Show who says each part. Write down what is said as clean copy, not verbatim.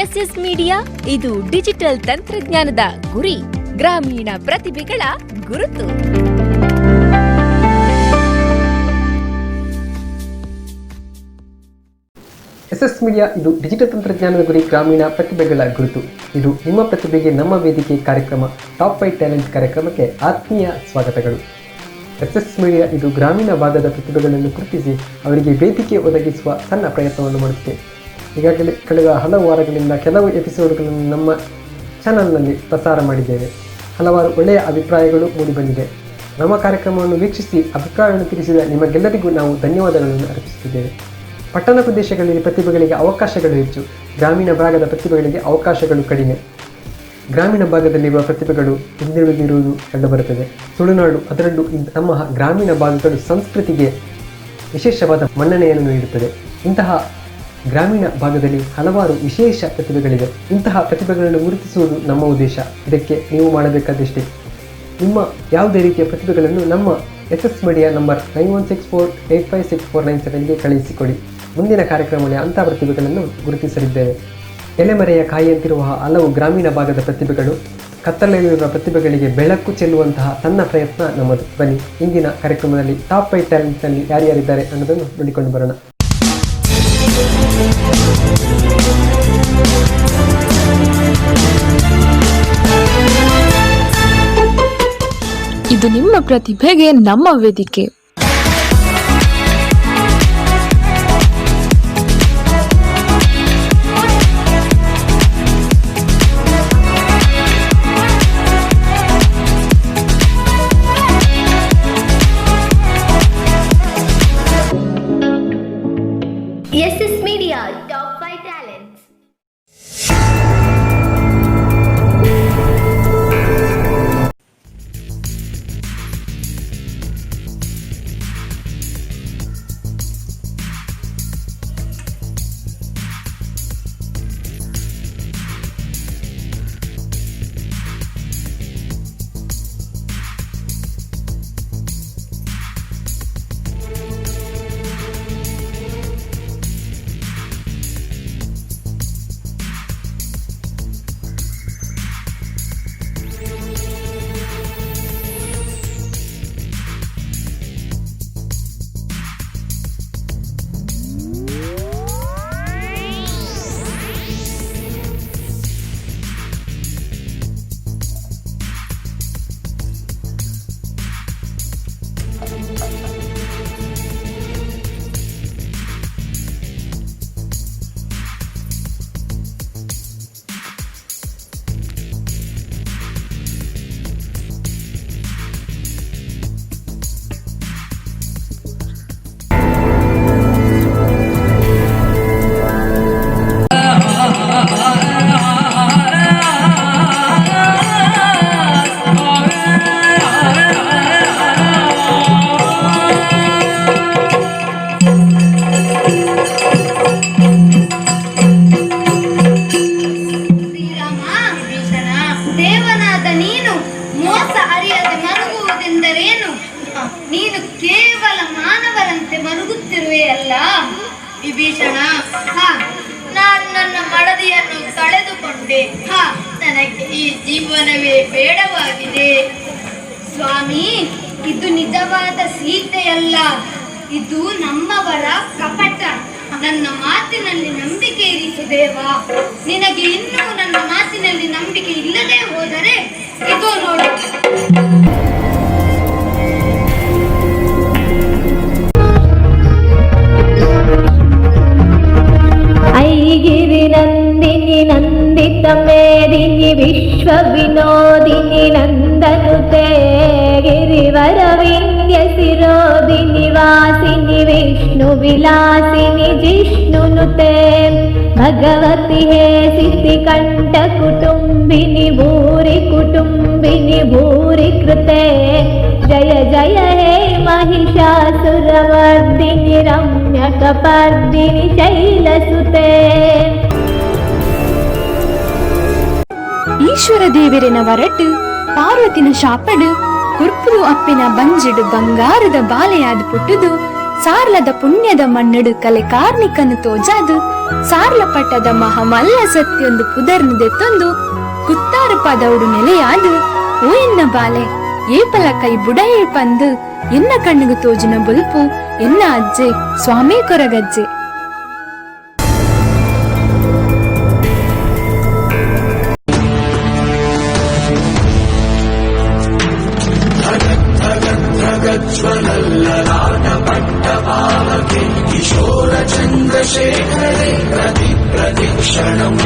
Speaker 1: S S media, ಇದು digital ತಂತ್ರಜ್ಞಾನದ ಗುರಿ, ಗ್ರಾಮೀಣ ಪ್ರತಿಭೆಗಳ ಗುರುತು.
Speaker 2: ಎಸ್ಎಸ್ ಮೀಡಿಯಾ, ಇದು ಡಿಜಿಟಲ್ ತಂತ್ರಜ್ಞಾನದ ಗುರಿ, ಗ್ರಾಮೀಣ ಪ್ರತಿಭೆಗಳ ಗುರುತು. ಇದು ನಿಮ್ಮ ಪ್ರತಿಭೆಗೆ ನಮ್ಮ ವೇದಿಕೆ ಕಾರ್ಯಕ್ರಮ ಟಾಪ್ 5 ಟ್ಯಾಲೆಂಟ್ ಕಾರ್ಯಕ್ರಮಕ್ಕೆ ಆತ್ಮೀಯ ಸ್ವಾಗತಗಳು. ಎಸ್ಎಸ್ ಮೀಡಿಯಾ ಇದು ಗ್ರಾಮೀಣ ಭಾಗದ ಪ್ರತಿಭೆಗಳನ್ನು ಗುರುತಿಸಿ ಅವರಿಗೆ ವೇದಿಕೆ ಒದಗಿಸುವ ಸಣ್ಣ ಪ್ರಯತ್ನವನ್ನು ಮಾಡುತ್ತೆ. ಈಗಾಗಲೇ ಕಳೆದ ಹಲವು ವಾರಗಳಿಂದ ಕೆಲವು ಎಪಿಸೋಡ್ಗಳನ್ನು ನಮ್ಮ ಚಾನಲ್ನಲ್ಲಿ ಪ್ರಸಾರ ಮಾಡಿದ್ದೇವೆ. ಹಲವಾರು ಒಳ್ಳೆಯ ಅಭಿಪ್ರಾಯಗಳು ಮೂಡಿಬಂದಿದೆ. ನಮ್ಮ ಕಾರ್ಯಕ್ರಮವನ್ನು ವೀಕ್ಷಿಸಿ ಅಭಿಪ್ರಾಯವನ್ನು ತಿಳಿಸಿದ ನಿಮಗೆಲ್ಲರಿಗೂ ನಾವು ಧನ್ಯವಾದಗಳನ್ನು ಅರ್ಪಿಸುತ್ತಿದ್ದೇವೆ. ಪಟ್ಟಣ ಪ್ರದೇಶಗಳಲ್ಲಿ ಪ್ರತಿಭೆಗಳಿಗೆ ಅವಕಾಶಗಳು ಹೆಚ್ಚು, ಗ್ರಾಮೀಣ ಭಾಗದ ಪ್ರತಿಭೆಗಳಿಗೆ ಅವಕಾಶಗಳು ಕಡಿಮೆ. ಗ್ರಾಮೀಣ ಭಾಗದಲ್ಲಿರುವ ಪ್ರತಿಭೆಗಳು ಹಿಂದುಳಿದಿರುವುದು ಕಂಡುಬರುತ್ತದೆ. ತುಳುನಾಡು, ಅದರಲ್ಲೂ ನಮ್ಮ ಗ್ರಾಮೀಣ ಭಾಗಗಳು ಸಂಸ್ಕೃತಿಗೆ ವಿಶೇಷವಾದ ಮನ್ನಣೆಯನ್ನು ನೀಡುತ್ತದೆ. ಇಂತಹ ಗ್ರಾಮೀಣ ಭಾಗದಲ್ಲಿ ಹಲವಾರು ವಿಶೇಷ ಪ್ರತಿಭೆಗಳಿವೆ. ಇಂತಹ ಪ್ರತಿಭೆಗಳನ್ನು ಗುರುತಿಸುವುದು ನಮ್ಮ ಉದ್ದೇಶ. ಇದಕ್ಕೆ ನೀವು ಮಾಡಬೇಕಾದಷ್ಟೇ, ನಿಮ್ಮ ಯಾವುದೇ ರೀತಿಯ ಪ್ರತಿಭೆಗಳನ್ನು ನಮ್ಮ ಎಸ್ಎಸ್ ಮೀಡಿಯಾ ನಂಬರ್ 9164856497ಗೆ ಕಳುಹಿಸಿಕೊಡಿ. ಮುಂದಿನ ಕಾರ್ಯಕ್ರಮದಲ್ಲಿ ಅಂತಹ ಪ್ರತಿಭೆಗಳನ್ನು ಗುರುತಿಸಲಿದ್ದೇವೆ. ಎಲೆಮರೆಯ ಕಾಯಿಯಂತಿರುವ ಹಲವು ಗ್ರಾಮೀಣ ಭಾಗದ ಪ್ರತಿಭೆಗಳು, ಕತ್ತಲೆಯಲ್ಲಿರುವ ಪ್ರತಿಭೆಗಳಿಗೆ ಬೆಳಕು ಚೆಲ್ಲುವಂತಹ ಸಣ್ಣ ಪ್ರಯತ್ನ ನಮ್ಮದು. ಬನ್ನಿ, ಇಂದಿನ ಕಾರ್ಯಕ್ರಮದಲ್ಲಿ ಟಾಪ್ 5 ಟ್ಯಾಲೆಂಟ್ನಲ್ಲಿ ಯಾರ್ಯಾರಿದ್ದಾರೆ ಅನ್ನೋದನ್ನು ನೋಡಿಕೊಂಡು ಬರೋಣ.
Speaker 3: ಇದು ನಿಮ್ಮ ಪ್ರತಿಭೆಗೆ ನಮ್ಮ ವೇದಿಕೆ.
Speaker 4: SS media top 5 talents.
Speaker 5: ನೀನು ಕೇವಲ ಮಾನವರಂತೆ ಮರುಗುತ್ತಿರುವೆಯಲ್ಲ ವಿಭೀಷಣ. ನಾನು ನನ್ನ ಮಡದಿಯನ್ನು ಕಳೆದುಕೊಂಡೆ. ನನಗೆ ಈ ಜೀವನವೇ ಬೇಡವಾಗಿದೆ. ಸ್ವಾಮಿ, ಇದು ನಿಜವಾದ ಸೀತೆಯಲ್ಲ, ಇದು ನಮ್ಮವರ ಕಪಟ. ನನ್ನ ಮಾತಿನಲ್ಲಿ ನಂಬಿಕೆ ಇರಿಸು ದೇವ. ನಿನಗೆ ಇನ್ನೂ ನನ್ನ ಮಾತಿನಲ್ಲಿ ನಂಬಿಕೆ ಇಲ್ಲದೆ ಹೋದರೆ ಇದು ನೋಡು.
Speaker 6: ಐಗಿರಿ ನಂದಿನಿ ನಂದಿತ ಮೇದಿನಿ ವಿಶ್ವ ವಿನೋದಿನಿ ನಂದನುತೆ ಗಿರಿವರ ವಿಂಧ್ಯ ಶಿರೋದಿನಿ ವಾಸಿನಿ ವಿಷ್ಣು ವಿಲಾಸಿನಿ ಜಿಷ್ಣುನುತೆ ಭಗವತಿ ಹೇ ಸಿದ್ಧಿ ಕಂಠ ಕುಟುಂಬಿನಿ ಭೂರಿ ಕೃತೆ ಜಯ ಜಯ ಹೇ महिषासुरवर्दिनि रम्यकपर्दिनि शैलसुते.
Speaker 3: ಈಶ್ವರ ದೇವರಿನ ವರಟು ಪಾರ್ವತಿನ ಶಾಪಡು ಕುರ್ಪುದು ಅಪ್ಪಿನ ಬಂಜಡು ಬಂಗಾರದ ಬಾಲೆಯಾದ ಪುಟ್ಟುದು ಸಾರ್ಲದ ಪುಣ್ಯದ ಮಣ್ಣಡು ಕಲೆ ಕಾರ್ಮಿಕನು ತೋಜಾದು ಸಾರ್ಲ ಪಟ್ಟದ ಮಹಾಮಲ್ಲ ಸತ್ಯೊಂದು ಪುದರ್ನು ದೆತ್ತೊಂದು ಕುತ್ತಾರು ಪದವುಡು ನೆಲೆಯಾದು ಓ ಎನ್ನ ಬಾಲೆ ಏಪಲ ಕೈ ಬುಡಯೇ ಪಂದು ಎನ್ನ ಕಣ್ಣಿಗೆ ತೋಜಿನ ಬುಲ್ಪು ಎನ್ನ ಅಜ್ಜೆ ಸ್ವಾಮಿ ಕೊರಗಜ್ಜೆ.
Speaker 7: ಕಿಶೋರ ಚಂದ್ರಶೇಖರೇ ಪ್ರತಿ ಪ್ರತಿಕ್ಷಣಂ